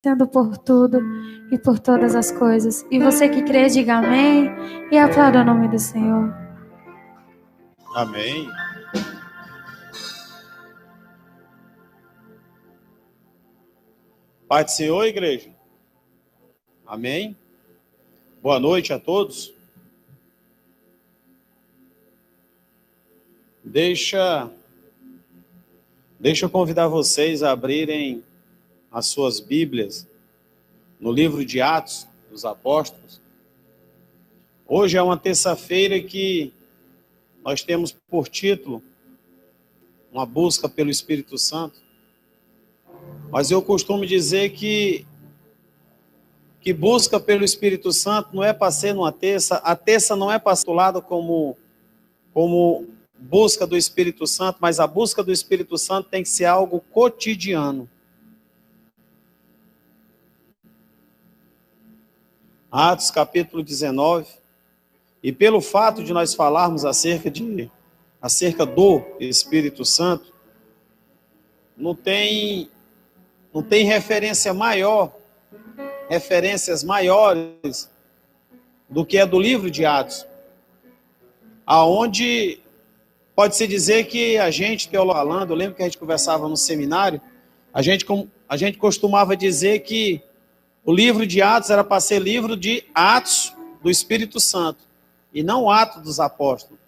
Sendo por tudo e por todas as coisas. E você que crê, diga amém e aplauda o nome do Senhor. Amém. Pai do Senhor, igreja. Amém. Boa noite a todos. Deixa eu convidar vocês a abrirem as suas Bíblias no livro de Atos dos Apóstolos. Hoje é uma terça-feira que nós temos por título uma busca pelo Espírito Santo. Mas eu costumo dizer que busca pelo Espírito Santo não é para ser numa terça, a terça não é postulada como busca do Espírito Santo, mas a busca do Espírito Santo tem que ser algo cotidiano. Atos capítulo 19, e pelo fato de nós falarmos acerca do Espírito Santo, não tem referências maiores do que a do livro de Atos, aonde pode-se dizer que a gente, teologando, eu lembro que a gente conversava no seminário, a gente costumava dizer que o livro de Atos era para ser livro de Atos do Espírito Santo, e não Atos dos Apóstolos.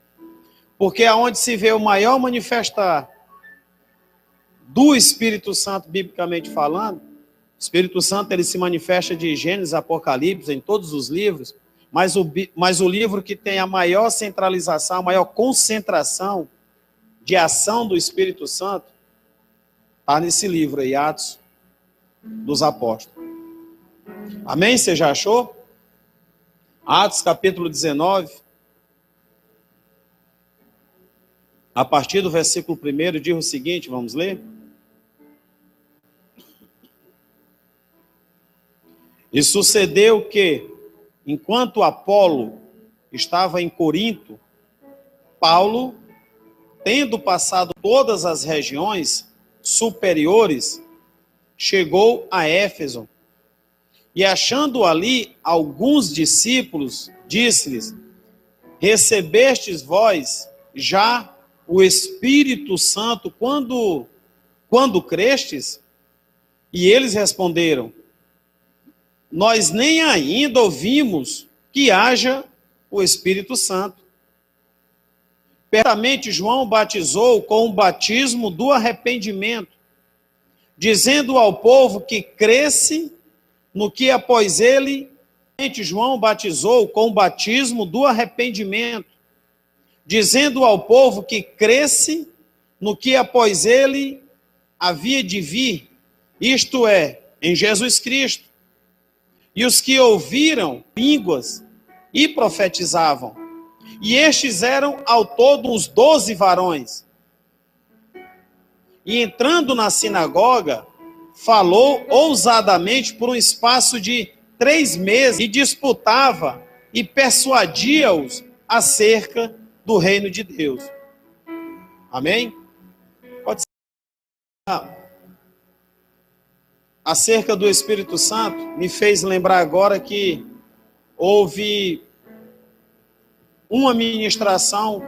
Porque é onde se vê o maior manifestar do Espírito Santo, biblicamente falando. O Espírito Santo ele se manifesta de Gênesis, Apocalipse, em todos os livros, mas o livro que tem a maior centralização, a maior concentração de ação do Espírito Santo, está nesse livro aí, Atos dos Apóstolos. Amém? Você já achou? Atos capítulo 19, a partir do versículo 1, diz o seguinte, vamos ler? E sucedeu que, enquanto Apolo estava em Corinto, Paulo, tendo passado todas as regiões superiores, chegou a Éfeso. E achando ali alguns discípulos, disse-lhes: recebestes vós já o Espírito Santo quando crestes? E eles responderam: nós nem ainda ouvimos que haja o Espírito Santo. Certamente João batizou com o batismo do arrependimento, dizendo ao povo que cresce no que após ele, João batizou com o batismo do arrependimento, dizendo ao povo que cresce no que após ele havia de vir, isto é, em Jesus Cristo. E os que ouviram línguas e profetizavam. E estes eram ao todo uns 12 varões. E entrando na sinagoga, falou ousadamente por um espaço de 3 meses e disputava e persuadia-os acerca do reino de Deus. Amém? Pode ser. Acerca do Espírito Santo, me fez lembrar agora que houve uma ministração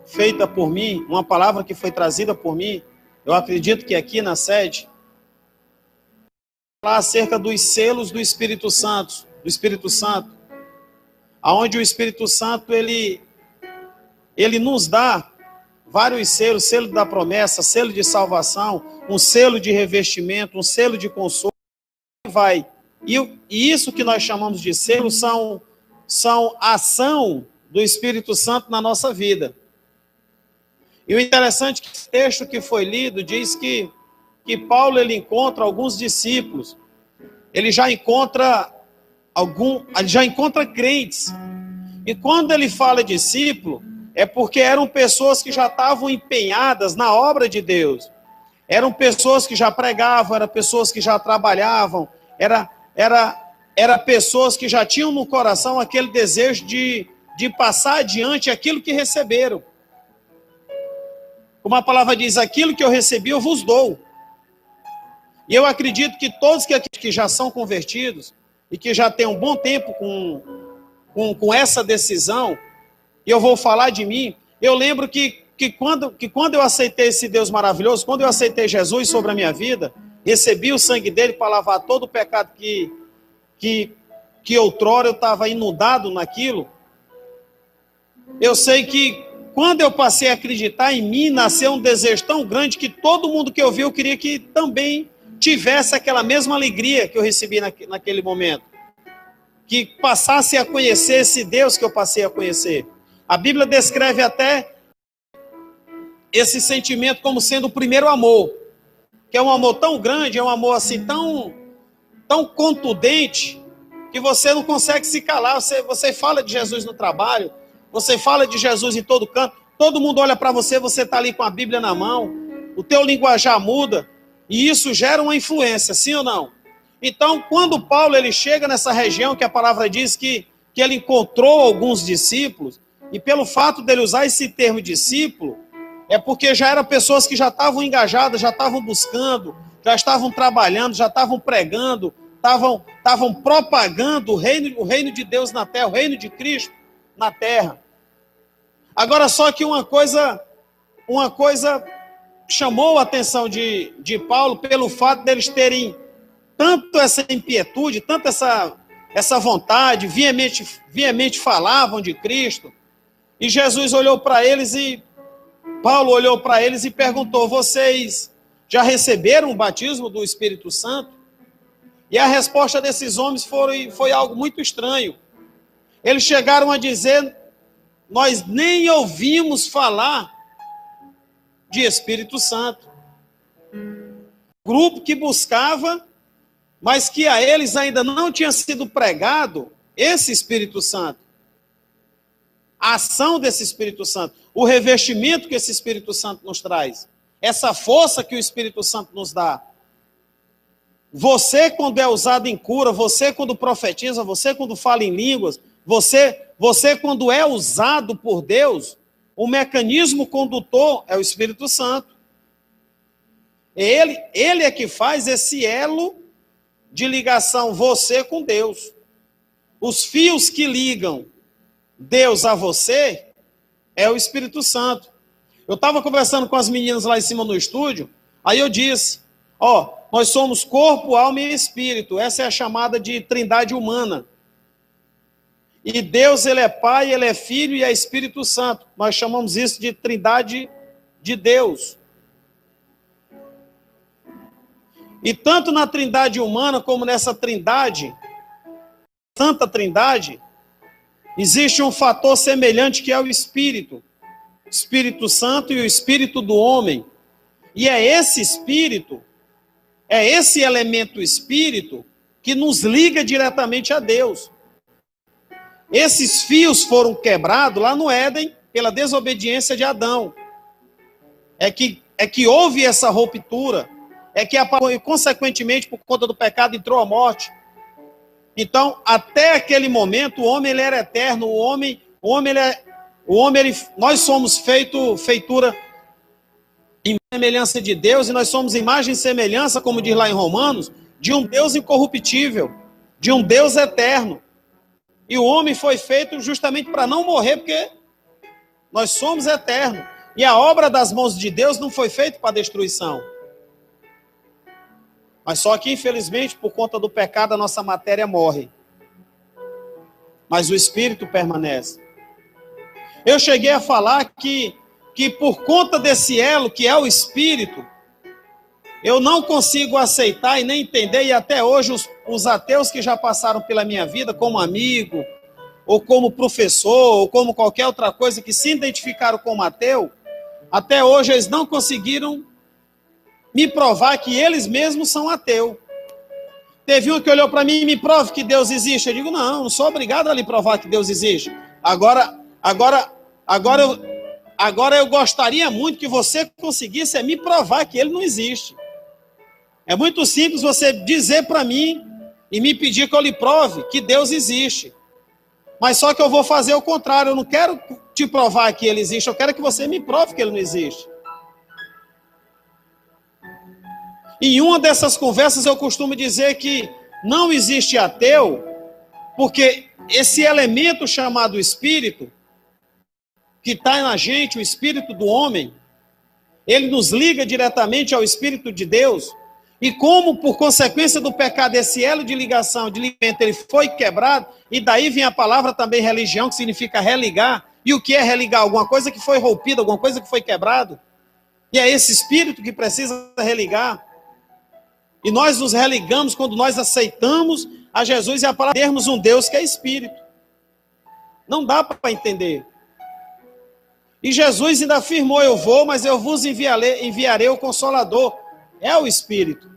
feita por mim, uma palavra que foi trazida por mim, eu acredito que aqui na sede, falar acerca dos selos do Espírito Santo, aonde o Espírito Santo ele nos dá vários selos, selo da promessa, selo de salvação, um selo de revestimento, um selo de consolo, e isso que nós chamamos de selo são a ação do Espírito Santo na nossa vida. E o interessante é que o texto que foi lido diz que Paulo ele encontra alguns discípulos, ele já encontra crentes. E quando ele fala discípulo, é porque eram pessoas que já estavam empenhadas na obra de Deus. Eram pessoas que já pregavam, eram pessoas que já trabalhavam, era pessoas que já tinham no coração aquele desejo de passar adiante aquilo que receberam. Como a palavra diz, aquilo que eu recebi eu vos dou. E eu acredito que todos que já são convertidos e que já têm um bom tempo com essa decisão, e eu vou falar de mim, eu lembro que quando eu aceitei esse Deus maravilhoso, quando eu aceitei Jesus sobre a minha vida, recebi o sangue dele para lavar todo o pecado que outrora eu estava inundado naquilo, eu sei que quando eu passei a acreditar em mim, nasceu um desejo tão grande que todo mundo que eu vi, eu queria que também tivesse aquela mesma alegria que eu recebi naquele momento. Que passasse a conhecer esse Deus que eu passei a conhecer. A Bíblia descreve até esse sentimento como sendo o primeiro amor, que é um amor tão grande, é um amor assim tão contundente, que você não consegue se calar. Você fala de Jesus no trabalho, você fala de Jesus em todo canto, todo mundo olha para você, você está ali com a Bíblia na mão, o teu linguajar muda, e isso gera uma influência, sim ou não? Então, quando Paulo ele chega nessa região, que a palavra diz que ele encontrou alguns discípulos, e pelo fato dele usar esse termo discípulo, é porque já eram pessoas que já estavam engajadas, já estavam buscando, já estavam trabalhando, já estavam pregando, estavam propagando o reino de Deus na terra, o reino de Cristo na terra. Agora, só que uma coisa chamou a atenção de Paulo pelo fato deles terem tanto essa inquietude, tanto essa vontade, veemente falavam de Cristo. E Jesus olhou para eles Paulo olhou para eles e perguntou: vocês já receberam o batismo do Espírito Santo? E a resposta desses homens foi algo muito estranho. Eles chegaram a dizer: nós nem ouvimos falar de Espírito Santo. Grupo que buscava, mas que a eles ainda não tinha sido pregado esse Espírito Santo. A ação desse Espírito Santo, o revestimento que esse Espírito Santo nos traz, essa força que o Espírito Santo nos dá. Você, quando é usado em cura, você, quando profetiza, você, quando fala em línguas, você quando é usado por Deus, o mecanismo condutor é o Espírito Santo. Ele é que faz esse elo de ligação, você com Deus. Os fios que ligam Deus a você é o Espírito Santo. Eu estava conversando com as meninas lá em cima no estúdio, aí eu disse, nós somos corpo, alma e espírito. Essa é a chamada de trindade humana. E Deus, ele é Pai, ele é Filho e é Espírito Santo. Nós chamamos isso de trindade de Deus. E tanto na trindade humana como nessa trindade, Santa Trindade, existe um fator semelhante que é o Espírito. Espírito Santo e o Espírito do homem. E é esse Espírito, é esse elemento Espírito que nos liga diretamente a Deus. Esses fios foram quebrados lá no Éden pela desobediência de Adão. É que houve essa ruptura. É que, consequentemente, por conta do pecado, entrou a morte. Então, até aquele momento, o homem ele era eterno. Nós somos feitura em semelhança de Deus, e nós somos imagem e semelhança, como diz lá em Romanos, de um Deus incorruptível, de um Deus eterno. E o homem foi feito justamente para não morrer, porque nós somos eternos. E a obra das mãos de Deus não foi feita para destruição. Mas só que, infelizmente, por conta do pecado, a nossa matéria morre. Mas o Espírito permanece. Eu cheguei a falar que por conta desse elo, que é o Espírito, eu não consigo aceitar e nem entender, e até hoje os ateus que já passaram pela minha vida, como amigo, ou como professor, ou como qualquer outra coisa, que se identificaram como ateu, até hoje eles não conseguiram me provar que eles mesmos são ateus. Teve um que olhou para mim e me prove que Deus existe. Eu digo, não sou obrigado a lhe provar que Deus existe. Agora eu gostaria muito que você conseguisse me provar que ele não existe. É muito simples você dizer para mim e me pedir que eu lhe prove que Deus existe. Mas só que eu vou fazer o contrário. Eu não quero te provar que ele existe. Eu quero que você me prove que ele não existe. Em uma dessas conversas eu costumo dizer que não existe ateu, porque esse elemento chamado espírito, que está na gente, o espírito do homem, ele nos liga diretamente ao Espírito de Deus, e como por consequência do pecado esse elo de ligação, de ligamento, ele foi quebrado, e daí vem a palavra também religião, que significa religar. E o que é religar? Alguma coisa que foi rompida, alguma coisa que foi quebrado. E é esse espírito que precisa religar. E nós nos religamos quando nós aceitamos a Jesus e a palavra termos um Deus que é espírito. Não dá para entender. E Jesus ainda afirmou, eu vou, mas eu vos enviarei o Consolador. É o Espírito.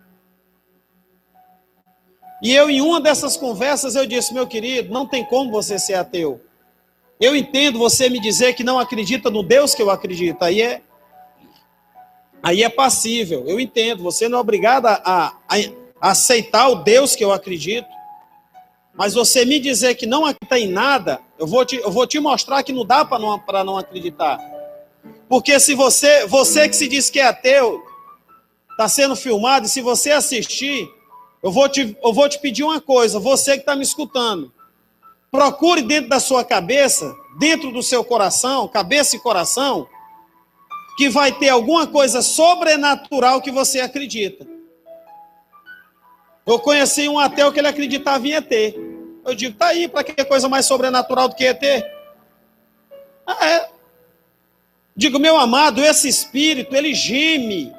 E eu, em uma dessas conversas, eu disse, meu querido, não tem como você ser ateu. Eu entendo você me dizer que não acredita no Deus que eu acredito. Aí é passível. Eu entendo. Você não é obrigado a aceitar o Deus que eu acredito. Mas você me dizer que não acredita em nada, eu vou te mostrar que não dá para não acreditar. Porque se você que se diz que é ateu, está sendo filmado, e se você assistir, eu vou te pedir uma coisa, você que está me escutando, procure dentro da sua cabeça, dentro do seu coração, cabeça e coração, que vai ter alguma coisa sobrenatural que você acredita. Eu conheci um ateu que ele acreditava em ET. Eu digo, tá aí, para que coisa mais sobrenatural do que ET? Digo, meu amado, esse espírito, ele geme,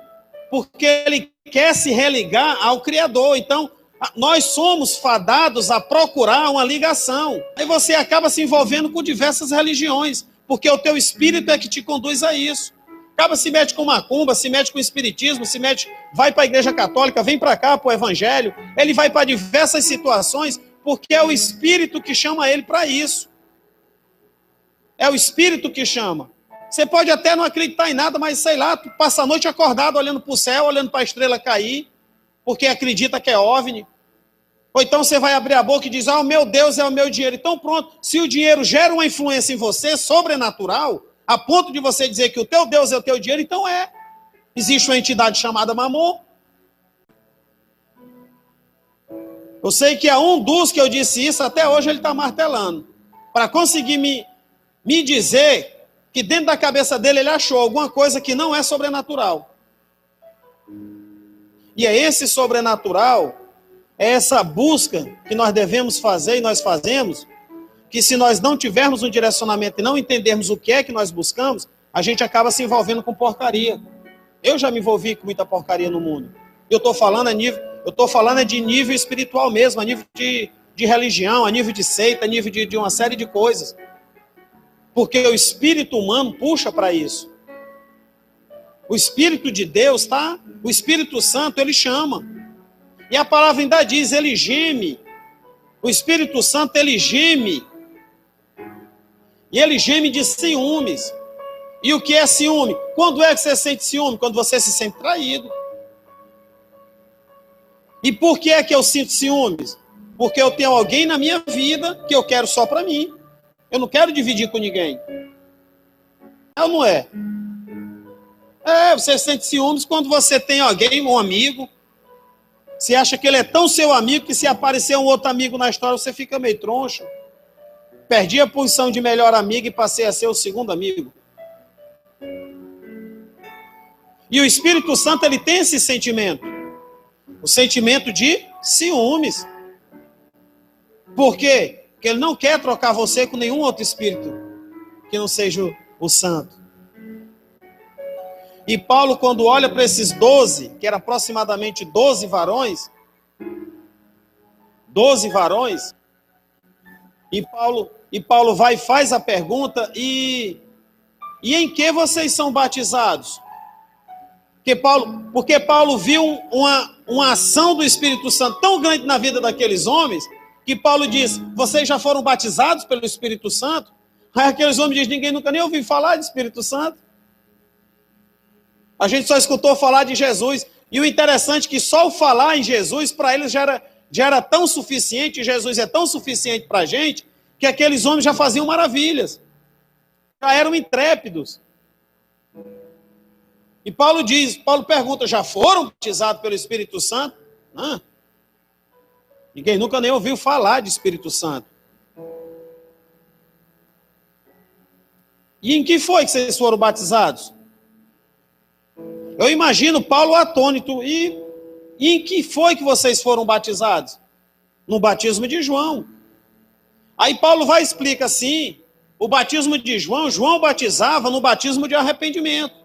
porque ele quer se religar ao Criador. Então, nós somos fadados a procurar uma ligação. Aí você acaba se envolvendo com diversas religiões, porque o teu espírito é que te conduz a isso. Acaba se mete com macumba, se mete com espiritismo, vai para a igreja católica, vem para cá, para o evangelho. Ele vai para diversas situações, porque é o espírito que chama ele para isso. É o espírito que chama. Você pode até não acreditar em nada, mas sei lá, tu passa a noite acordado olhando para o céu, olhando para a estrela cair, porque acredita que é OVNI. Ou então você vai abrir a boca e diz, o meu Deus é o meu dinheiro. Então pronto, se o dinheiro gera uma influência em você, sobrenatural, a ponto de você dizer que o teu Deus é o teu dinheiro, então existe uma entidade chamada Mamon. Eu sei que a um dos que eu disse isso, até hoje ele está martelando. Para conseguir me dizer que dentro da cabeça dele ele achou alguma coisa que não é sobrenatural. E é esse sobrenatural, é essa busca que nós devemos fazer e nós fazemos, que se nós não tivermos um direcionamento e não entendermos o que é que nós buscamos, a gente acaba se envolvendo com porcaria. Eu já me envolvi com muita porcaria no mundo. Eu estou falando de nível espiritual mesmo, a nível de religião, a nível de seita, a nível de uma série de coisas. Porque o espírito humano puxa para isso. O Espírito de Deus, o Espírito Santo, ele chama. E a palavra ainda diz, ele geme. O Espírito Santo, ele geme. E ele geme de ciúmes. E o que é ciúme? Quando é que você sente ciúme? Quando você se sente traído. E por que é que eu sinto ciúmes? Porque eu tenho alguém na minha vida que eu quero só para mim. Eu não quero dividir com ninguém. É ou não é? Você sente ciúmes quando você tem alguém, um amigo. Você acha que ele é tão seu amigo que se aparecer um outro amigo na história, você fica meio troncho. Perdi a posição de melhor amigo e passei a ser o segundo amigo. E o Espírito Santo, ele tem esse sentimento. O sentimento de ciúmes. Por quê? Porque ele não quer trocar você com nenhum outro espírito que não seja o santo. E Paulo, quando olha para esses 12, que eram aproximadamente 12 varões, e Paulo vai e faz a pergunta, e em que vocês são batizados? Porque Paulo viu uma ação do Espírito Santo tão grande na vida daqueles homens, que Paulo diz, vocês já foram batizados pelo Espírito Santo? Aí aqueles homens dizem, ninguém nunca nem ouviu falar de Espírito Santo. A gente só escutou falar de Jesus. E o interessante é que só o falar em Jesus, para eles já era tão suficiente, Jesus é tão suficiente para a gente, que aqueles homens já faziam maravilhas. Já eram intrépidos. E Paulo pergunta, já foram batizados pelo Espírito Santo? Não. Ninguém nunca nem ouviu falar de Espírito Santo. E em que foi que vocês foram batizados? Eu imagino Paulo atônito. E em que foi que vocês foram batizados? No batismo de João. Aí Paulo vai e explica assim, o batismo de João batizava no batismo de arrependimento,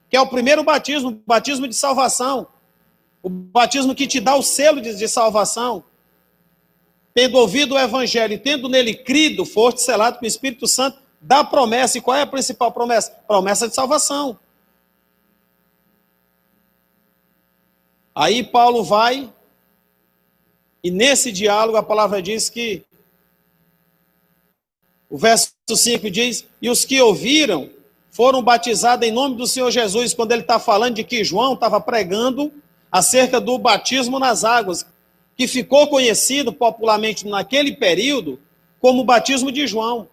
que é o primeiro batismo, o batismo de salvação, o batismo que te dá o selo de salvação. Tendo ouvido o evangelho e tendo nele crido, foste selado com o Espírito Santo da promessa. E qual é a principal promessa? Promessa de salvação. Aí Paulo vai, e nesse diálogo a palavra diz que, o verso 5 diz, e os que ouviram foram batizados em nome do Senhor Jesus, quando ele está falando de que João estava pregando acerca do batismo nas águas, que ficou conhecido popularmente naquele período como o batismo de João.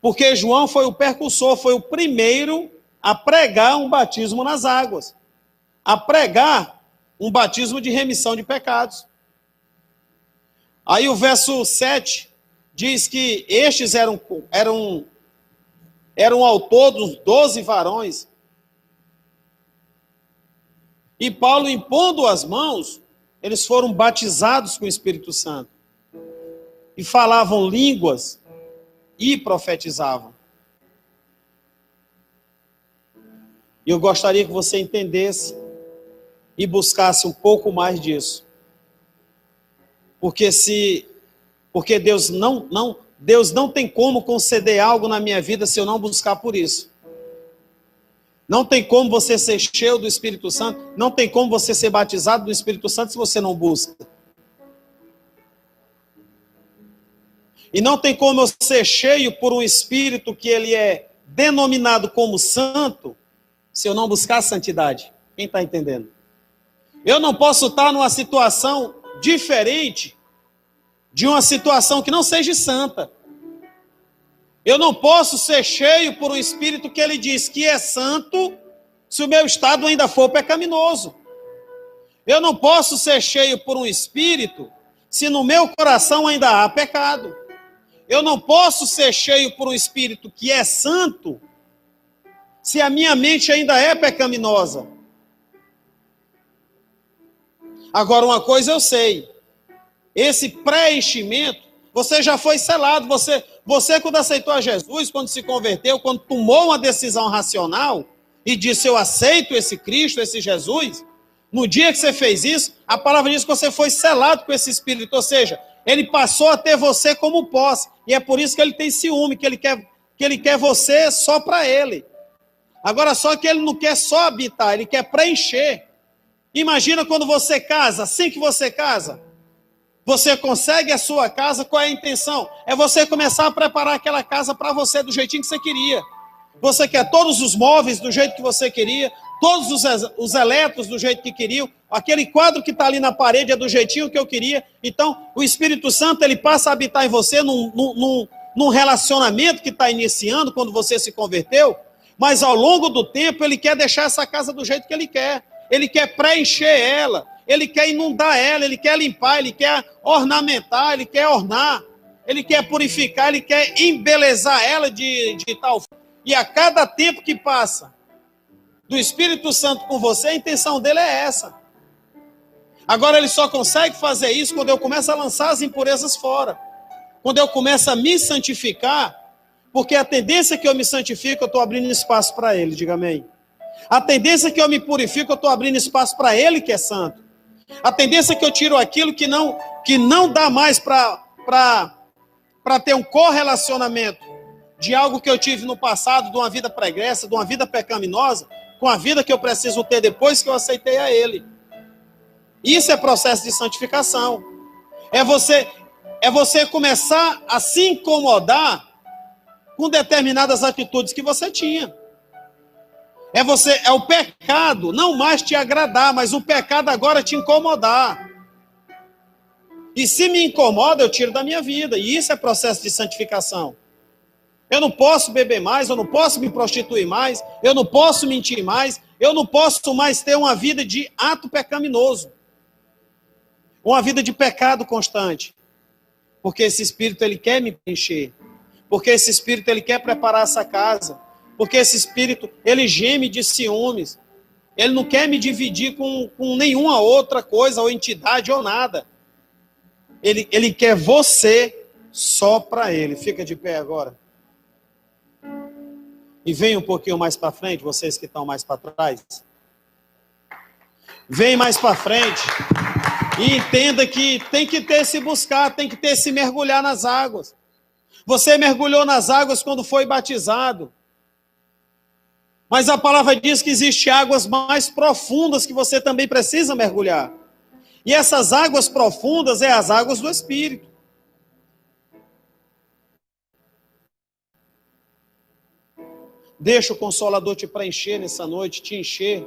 Porque João foi o precursor, foi o primeiro a pregar um batismo nas águas, a pregar um batismo de remissão de pecados. Aí o verso 7 diz que estes eram ao todo 12 varões. E Paulo, impondo as mãos, eles foram batizados com o Espírito Santo. E falavam línguas e profetizavam. E eu gostaria que você entendesse e buscasse um pouco mais disso. Porque Deus não tem como conceder algo na minha vida se eu não buscar por isso. Não tem como você ser cheio do Espírito Santo, não tem como você ser batizado do Espírito Santo se você não busca. E não tem como eu ser cheio por um Espírito que ele é denominado como santo, se eu não buscar a santidade. Quem está entendendo? Eu não posso estar numa situação diferente de uma situação que não seja santa. Eu não posso ser cheio por um Espírito que ele diz que é santo, se o meu estado ainda for pecaminoso. Eu não posso ser cheio por um Espírito, se no meu coração ainda há pecado. Eu não posso ser cheio por um Espírito que é santo, se a minha mente ainda é pecaminosa. Agora, uma coisa eu sei, esse preenchimento, você já foi selado, você quando aceitou a Jesus, quando se converteu, quando tomou uma decisão racional e disse, eu aceito esse Cristo, esse Jesus, no dia que você fez isso, a palavra diz que você foi selado com esse Espírito, ou seja, ele passou a ter você como posse, e é por isso que ele tem ciúme, que ele quer você só para ele. Agora, só que ele não quer só habitar, ele quer preencher. Imagina quando você casa, assim que você casa, você consegue a sua casa, qual é a intenção? É você começar a preparar aquela casa para você do jeitinho que você queria. Você quer todos os móveis do jeito que você queria, todos os eletros do jeito que queriam, aquele quadro que está ali na parede é do jeitinho que eu queria. Então, o Espírito Santo, ele passa a habitar em você num relacionamento que está iniciando quando você se converteu, mas ao longo do tempo ele quer deixar essa casa do jeito que ele quer. Ele quer preencher ela, ele quer inundar ela, ele quer limpar, ele quer ornamentar, ele quer ornar, ele quer purificar, ele quer embelezar ela de tal forma. E a cada tempo que passa do Espírito Santo com você, a intenção dele é essa. Agora ele só consegue fazer isso quando eu começo a lançar as impurezas fora. Quando eu começo a me santificar, porque a tendência que eu me santifico, eu estou abrindo espaço para ele, diga amém. A tendência que eu me purifico, eu estou abrindo espaço para ele que é santo. A tendência que eu tiro aquilo que não dá mais para ter um correlacionamento de algo que eu tive no passado, de uma vida pregressa, de uma vida pecaminosa, com a vida que eu preciso ter depois que eu aceitei a ele. Isso é processo de santificação. É você começar a se incomodar com determinadas atitudes que você tinha. É o pecado não mais te agradar, mas o pecado agora te incomodar. E se me incomoda, eu tiro da minha vida. E isso é processo de santificação. Eu não posso beber mais, eu não posso me prostituir mais, eu não posso mentir mais, Eu não posso mais ter uma vida de ato pecaminoso, uma vida de pecado constante, porque esse Espírito ele quer me preencher, porque esse Espírito ele quer preparar essa casa, porque esse Espírito ele geme de ciúmes, ele não quer me dividir com nenhuma outra coisa ou entidade ou nada. Ele quer você só para ele. Fica de pé agora. E vem um pouquinho mais para frente, vocês que estão mais para trás. Vem mais para frente e entenda que tem que ter se buscar, tem que ter se mergulhar nas águas. Você mergulhou nas águas quando foi batizado. Mas a palavra diz que existem águas mais profundas que você também precisa mergulhar. E essas águas profundas é as águas do Espírito. Deixa o Consolador te preencher nessa noite, te encher.